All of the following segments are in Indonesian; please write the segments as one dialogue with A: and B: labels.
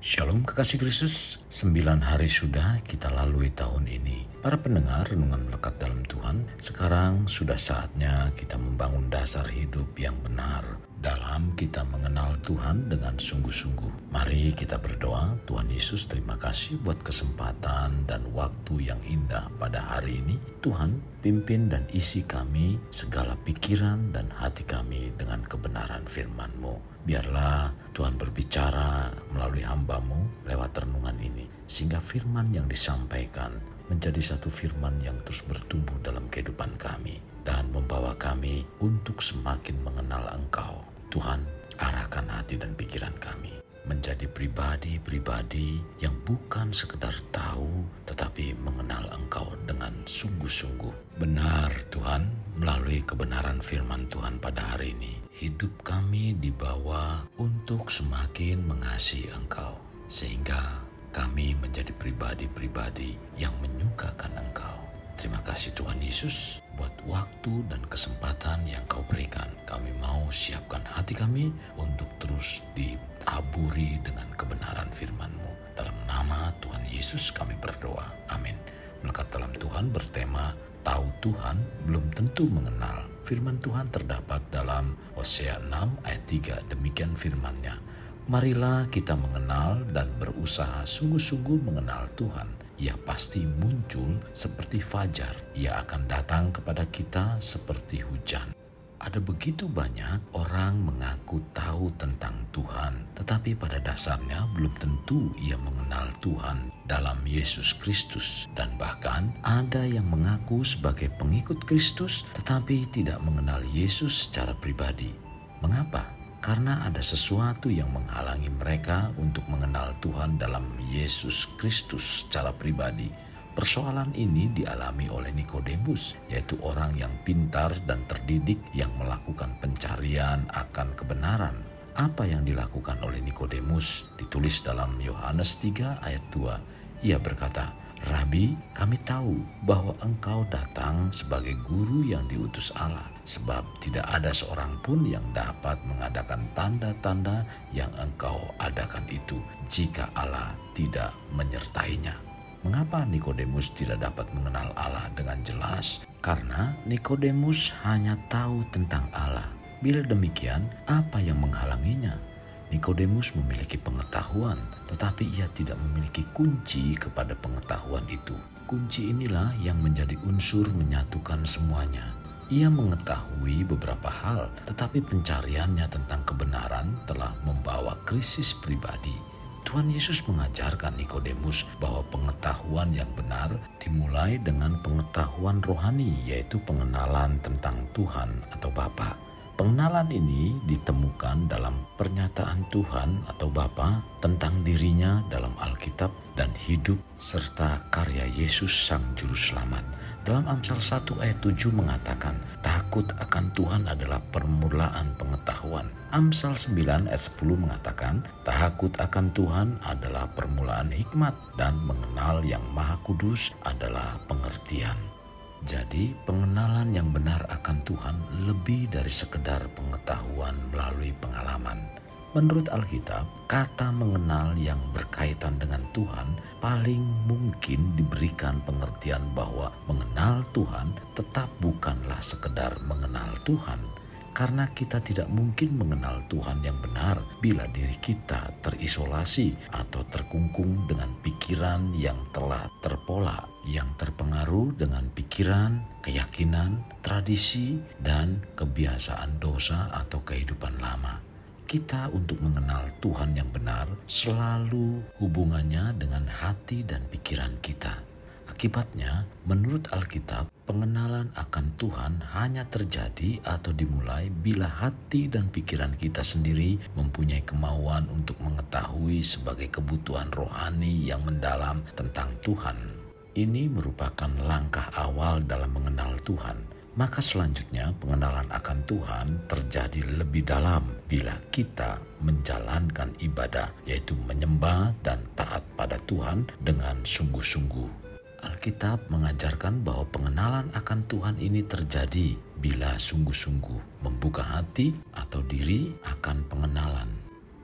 A: Shalom kekasih Kristus, 9 hari sudah kita lalui tahun ini. Para pendengar renungan melekat dalam Tuhan, sekarang sudah saatnya kita membangun dasar hidup yang benar dalam kita mengenal Tuhan dengan sungguh-sungguh. Mari kita berdoa. Tuhan Yesus, terima kasih buat kesempatan dan waktu yang indah pada hari ini. Tuhan, pimpin dan isi kami, segala pikiran dan hati kami dengan kebenaran firman-Mu. Biarlah Tuhan berbicara melalui hamba-Mu lewat renungan ini, sehingga firman yang disampaikan menjadi satu firman yang terus bertumbuh dalam kehidupan kami dan membawa kami untuk semakin mengenal Engkau. Tuhan, arahkan hati dan pikiran kami menjadi pribadi-pribadi yang bukan sekedar tahu tetapi mengenal Engkau dengan sungguh-sungguh. Benar Tuhan, melalui kebenaran firman Tuhan pada hari ini, hidup kami dibawa untuk semakin mengasihi Engkau, sehingga kami menjadi pribadi-pribadi yang menyukakan Engkau. Terima kasih Tuhan Yesus buat waktu dan kesempatan yang Kau berikan. Kami mau siapkan hati kami untuk terus ditaburi dengan kebenaran firman-Mu. Dalam nama Tuhan Yesus kami berdoa. Amin. Melekat dalam Tuhan bertema tahu Tuhan belum tentu mengenal. Firman Tuhan terdapat dalam Hosea 6 ayat 3. Demikian firman-Nya. Marilah kita mengenal dan berusaha sungguh-sungguh mengenal Tuhan. Ia pasti muncul seperti fajar. Ia akan datang kepada kita seperti hujan. Ada begitu banyak orang mengaku tahu tentang Tuhan, tetapi pada dasarnya belum tentu ia mengenal Tuhan dalam Yesus Kristus. Dan bahkan ada yang mengaku sebagai pengikut Kristus, tetapi tidak mengenal Yesus secara pribadi. Mengapa? Karena ada sesuatu yang menghalangi mereka untuk mengenal Tuhan dalam Yesus Kristus secara pribadi. Persoalan ini dialami oleh Nikodemus, yaitu orang yang pintar dan terdidik yang melakukan pencarian akan kebenaran. Apa yang dilakukan oleh Nikodemus ditulis dalam Yohanes 3 ayat 2. Ia berkata, "Rabi, kami tahu bahwa Engkau datang sebagai guru yang diutus Allah, sebab tidak ada seorang pun yang dapat mengadakan tanda-tanda yang Engkau adakan itu jika Allah tidak menyertainya." Mengapa Nikodemus tidak dapat mengenal Allah dengan jelas? Karena Nikodemus hanya tahu tentang Allah. Bila demikian, apa yang menghalanginya? Nikodemus memiliki pengetahuan, tetapi ia tidak memiliki kunci kepada pengetahuan itu. Kunci inilah yang menjadi unsur menyatukan semuanya. Ia mengetahui beberapa hal, tetapi pencariannya tentang kebenaran telah membawa krisis pribadi. Tuhan Yesus mengajarkan Nikodemus bahwa pengetahuan yang benar dimulai dengan pengetahuan rohani, yaitu pengenalan tentang Tuhan atau Bapa. Pengenalan ini ditemukan dalam pernyataan Tuhan atau Bapa tentang dirinya dalam Alkitab dan hidup serta karya Yesus Sang Juru Selamat. Dalam Amsal 1 ayat 7 mengatakan, takut akan Tuhan adalah permulaan pengetahuan. Amsal 9 ayat 10 mengatakan, takut akan Tuhan adalah permulaan hikmat dan mengenal yang Maha Kudus adalah pengertian. Jadi pengenalan yang benar akan Tuhan lebih dari sekedar pengetahuan melalui pengalaman. Menurut Alkitab, kata mengenal yang berkaitan dengan Tuhan paling mungkin diberikan pengertian bahwa mengenal Tuhan tetap bukanlah sekedar mengenal Tuhan. Karena kita tidak mungkin mengenal Tuhan yang benar bila diri kita terisolasi atau terkungkung dengan pikiran yang telah terpola, yang terpengaruh dengan pikiran, keyakinan, tradisi, dan kebiasaan dosa atau kehidupan lama. Kita untuk mengenal Tuhan yang benar selalu hubungannya dengan hati dan pikiran kita. Akibatnya, menurut Alkitab, pengenalan akan Tuhan hanya terjadi atau dimulai bila hati dan pikiran kita sendiri mempunyai kemauan untuk mengetahui sebagai kebutuhan rohani yang mendalam tentang Tuhan. Ini merupakan langkah awal dalam mengenal Tuhan. Maka selanjutnya pengenalan akan Tuhan terjadi lebih dalam bila kita menjalankan ibadah, yaitu menyembah dan taat pada Tuhan dengan sungguh-sungguh. Alkitab mengajarkan bahwa pengenalan akan Tuhan ini terjadi bila sungguh-sungguh membuka hati atau diri akan pengenalan.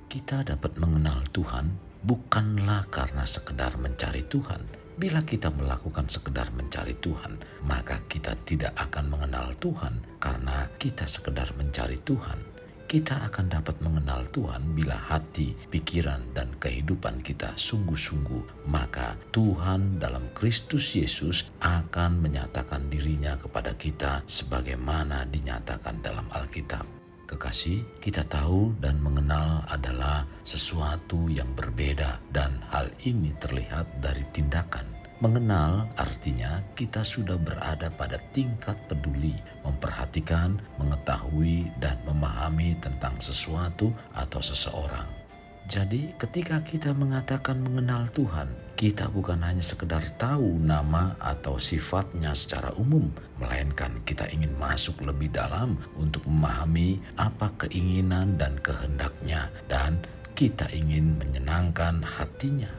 A: Kita dapat mengenal Tuhan bukanlah karena sekedar mencari Tuhan. Bila kita melakukan sekedar mencari Tuhan, maka kita tidak akan mengenal Tuhan karena kita sekedar mencari Tuhan. Kita akan dapat mengenal Tuhan bila hati, pikiran, dan kehidupan kita sungguh-sungguh. Maka Tuhan dalam Kristus Yesus akan menyatakan dirinya kepada kita sebagaimana dinyatakan dalam Alkitab. Kekasih, kita tahu dan mengenal adalah sesuatu yang berbeda, dan hal ini terlihat dari tindakan. Mengenal artinya kita sudah berada pada tingkat peduli, memperhatikan, mengetahui, dan memahami tentang sesuatu atau seseorang. Jadi ketika kita mengatakan mengenal Tuhan, kita bukan hanya sekedar tahu nama atau sifatnya secara umum, melainkan kita ingin masuk lebih dalam untuk memahami apa keinginan dan kehendaknya, dan kita ingin menyenangkan hatinya.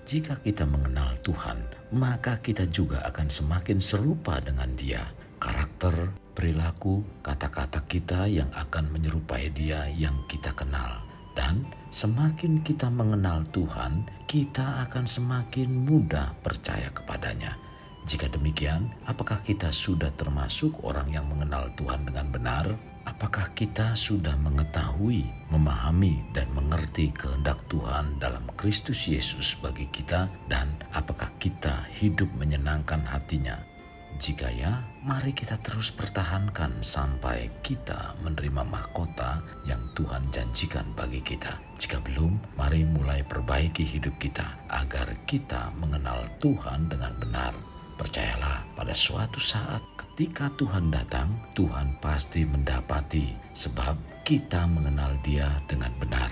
A: Jika kita mengenal Tuhan, maka kita juga akan semakin serupa dengan Dia. Karakter, perilaku, kata-kata kita yang akan menyerupai Dia yang kita kenal. Dan semakin kita mengenal Tuhan, kita akan semakin mudah percaya kepadanya. Jika demikian, apakah kita sudah termasuk orang yang mengenal Tuhan dengan benar? Apakah kita sudah mengetahui, memahami, dan mengerti kehendak Tuhan dalam Kristus Yesus bagi kita, dan apakah kita hidup menyenangkan hatinya? Jika ya, mari kita terus pertahankan sampai kita menerima mahkota yang Tuhan janjikan bagi kita. Jika belum, mari mulai perbaiki hidup kita agar kita mengenal Tuhan dengan benar. Percayalah, pada suatu saat ketika Tuhan datang, Tuhan pasti mendapati sebab kita mengenal Dia dengan benar.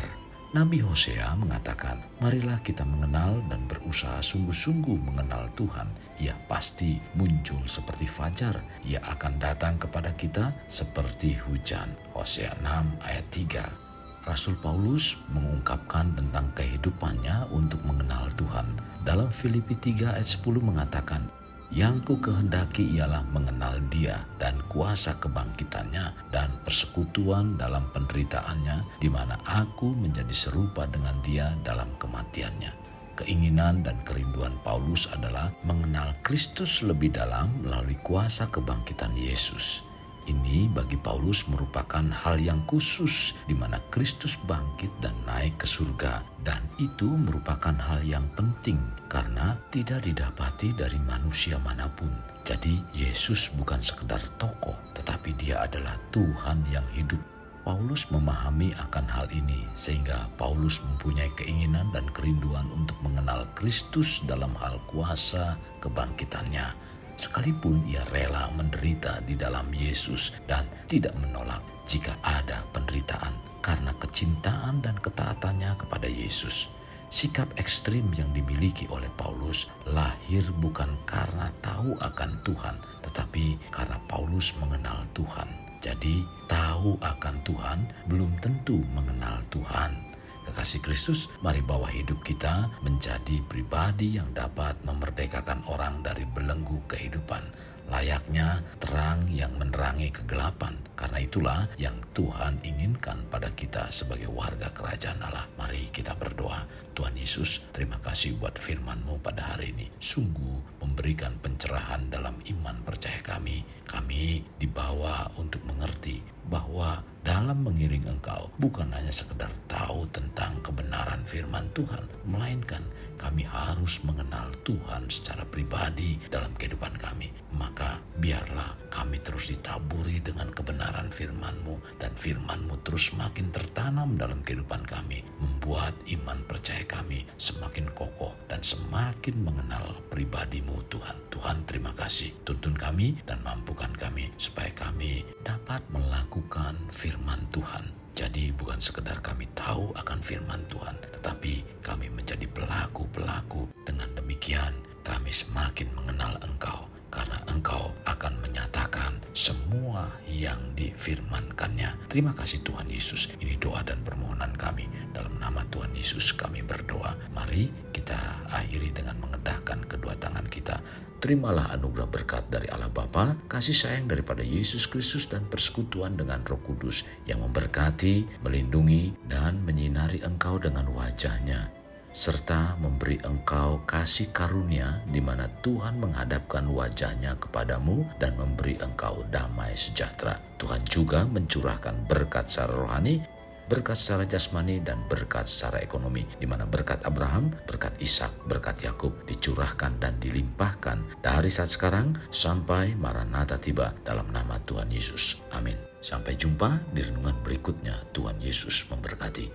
A: Nabi Hosea mengatakan, marilah kita mengenal dan berusaha sungguh-sungguh mengenal Tuhan. Ia pasti muncul seperti fajar. Ia akan datang kepada kita seperti hujan. Hosea 6 ayat 3. Rasul Paulus mengungkapkan tentang kehidupannya untuk mengenal Tuhan. Dalam Filipi 3 ayat 10 mengatakan, yang ku kehendaki ialah mengenal Dia dan kuasa kebangkitannya dan persekutuan dalam penderitaannya, di mana aku menjadi serupa dengan Dia dalam kematiannya. Keinginan dan kerinduan Paulus adalah mengenal Kristus lebih dalam melalui kuasa kebangkitan Yesus. Ini bagi Paulus merupakan hal yang khusus di mana Kristus bangkit dan naik ke surga, dan itu merupakan hal yang penting karena tidak didapati dari manusia manapun. Jadi Yesus bukan sekedar tokoh, tetapi Dia adalah Tuhan yang hidup. Paulus memahami akan hal ini sehingga Paulus mempunyai keinginan dan kerinduan untuk mengenal Kristus dalam hal kuasa kebangkitannya. Sekalipun ia rela menderita di dalam Yesus dan tidak menolak jika ada penderitaan karena kecintaan dan ketaatannya kepada Yesus. Sikap ekstrim yang dimiliki oleh Paulus lahir bukan karena tahu akan Tuhan, tetapi karena Paulus mengenal Tuhan. Jadi, tahu akan Tuhan belum tentu mengenal Tuhan. Kekasih Kristus, mari bawa hidup kita menjadi pribadi yang dapat memerdekakan orang dari belenggu kehidupan. Layaknya terang yang menerangi kegelapan. Karena itulah yang Tuhan inginkan pada kita sebagai warga kerajaan Allah. Mari kita berdoa. Tuhan Yesus, terima kasih buat firman-Mu pada hari ini. Sungguh memberikan pencerahan dalam iman percaya kami. Kami dibawa untuk mengerti bahwa dalam mengiring Engkau bukan hanya sekedar tahu tentang kebenaran firman Tuhan, melainkan kami harus mengenal Tuhan secara pribadi dalam kehidupan kami. Maka biarlah kami terus ditaburi dengan kebenaran firman-Mu, dan firman-Mu terus makin tertanam dalam kehidupan kami, membuat iman percaya kami semakin kokoh dan semakin mengenal pribadi-Mu Tuhan. Tuhan, terima kasih. Tuntun kami dan mampukan kami supaya kami dapat melakukan firman Tuhan. Jadi bukan sekedar kami tahu akan firman Tuhan, tetapi kami menjadi pelaku-pelaku. Dengan demikian kami semakin mengenal Engkau, karena Engkau akan menyatakan semua yang difirmankannya. Terima kasih Tuhan Yesus. Ini doa dan permohonan kami. Dalam nama Tuhan Yesus kami berdoa. Mari kita akhiri dengan mengedahkan kedua tangan kita. Terimalah anugerah berkat dari Allah Bapa, kasih sayang daripada Yesus Kristus, dan persekutuan dengan Roh Kudus yang memberkati, melindungi, dan menyinari engkau dengan wajah-Nya. serta memberi engkau kasih karunia di mana Tuhan menghadapkan wajahnya kepadamu dan memberi engkau damai sejahtera. Tuhan juga mencurahkan berkat secara rohani, berkat secara jasmani, dan berkat secara ekonomi, di mana berkat Abraham, berkat Ishak, berkat Yakub dicurahkan dan dilimpahkan dari saat sekarang sampai Maranatha tiba, dalam nama Tuhan Yesus. Amin. Sampai jumpa di renungan berikutnya. Tuhan Yesus memberkati.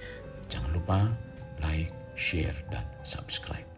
A: Jangan lupa like, share, dan subscribe.